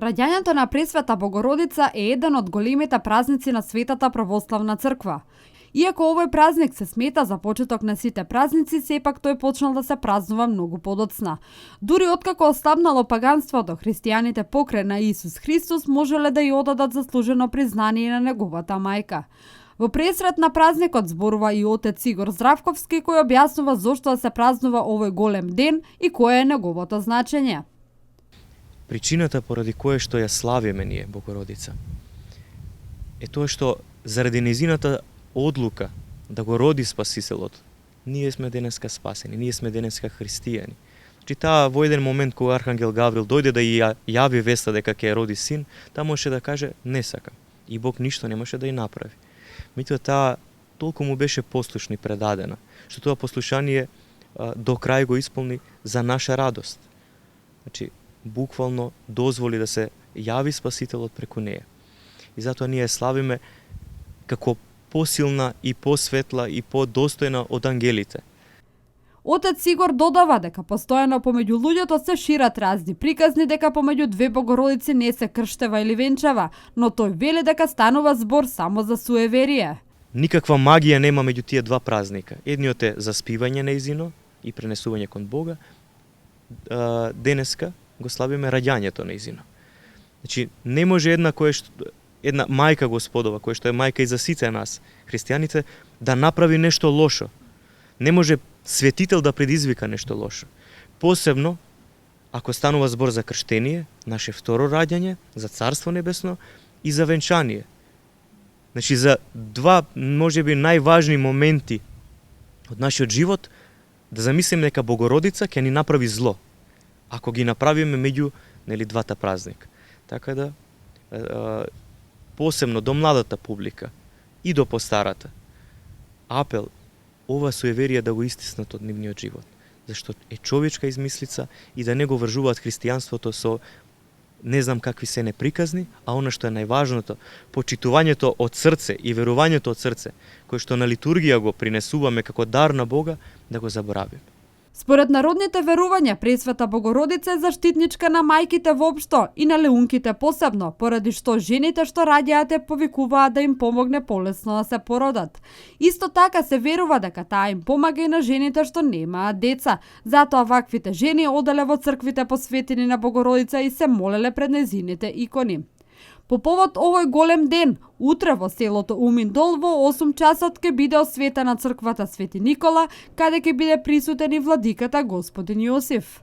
Раѓањето на Пресвета Богородица е еден од големите празници на Светата православна црква. Иако овој празник се смета за почеток на сите празници, сепак тој почнал да се празнува многу подоцна. Дури откако ослабнало паганството, христијаните покрај на Исус Христос можеле да ја одадат заслужено признание на неговата мајка. Во пресрет на празникот зборува и отец Игор Здравковски, кој објаснува зошто се празнува овој голем ден и кое е неговото значење. Причината поради која што ја славиме ние Богородица е тоа што заради незината одлука да го роди Спасителот, ние сме денеска спасени, ние сме денеска христијани. Значи таа во еден момент кога Архангел Гаврил дојде да ја јави веста дека ќе роди син, таа можеше да каже не сакам. И Бог ништо не може да ја направи. Меѓутоа таа толку му беше послушна и предадена, што тоа послушание до крај го исполни за наша радост. Значи буквално дозволи да се јави Спасителот преку неја. И затоа ние славиме како посилна и посветла и подостојна од ангелите. Отец Игор додава дека постојано помеѓу луѓето се шират разни приказни дека помеѓу две Богородици не се крштева или венчава, но тој вели дека станува збор само за суеверие. Никаква магија нема меѓу тие два празника. Едниот е заспивање нејзино и пренесување кон Бога. Денеска го славиме раѓањето нејзино. Значи не може една мајка Господова, која што е мајка и за сите нас, христијаните, да направи нешто лошо. Не може светител да предизвика нешто лошо. Посебно, ако станува збор за крштение, наше второ раѓање, за Царство Небесно и за венчание. Значи, за два, можеби, најважни моменти од нашиот живот, да замислиме дека Богородица ќе ни направи зло, ако ги направиме меѓу двата празника. Така да, посебно до младата публика и до постарата, апел ова суеверие да го истиснат од нивниот живот, зашто е човечка измислица и да не го вржуваат христијанството со не знам какви се неприказни, а она што е најважното, почитувањето од срце и верувањето од срце, кој што на литургија го принесуваме како дар на Бога, да го заборавиме. Според народните верувања, Пресвета Богородица е заштитничка на мајките воопшто и на леунките посебно, поради што жените што раѓаат повикуваат да им помогне полесно да се породат. Исто така се верува дека таа им помага и на жените што немаат деца, затоа ваквите жени оделе во црквите посветени на Богородица и се молеле пред нејзините икони. По повод овој голем ден, утре во селото Уминдол во 8 часот ќе биде осветена црквата Свети Никола, каде ќе биде присутен и владиката Господин Јосиф.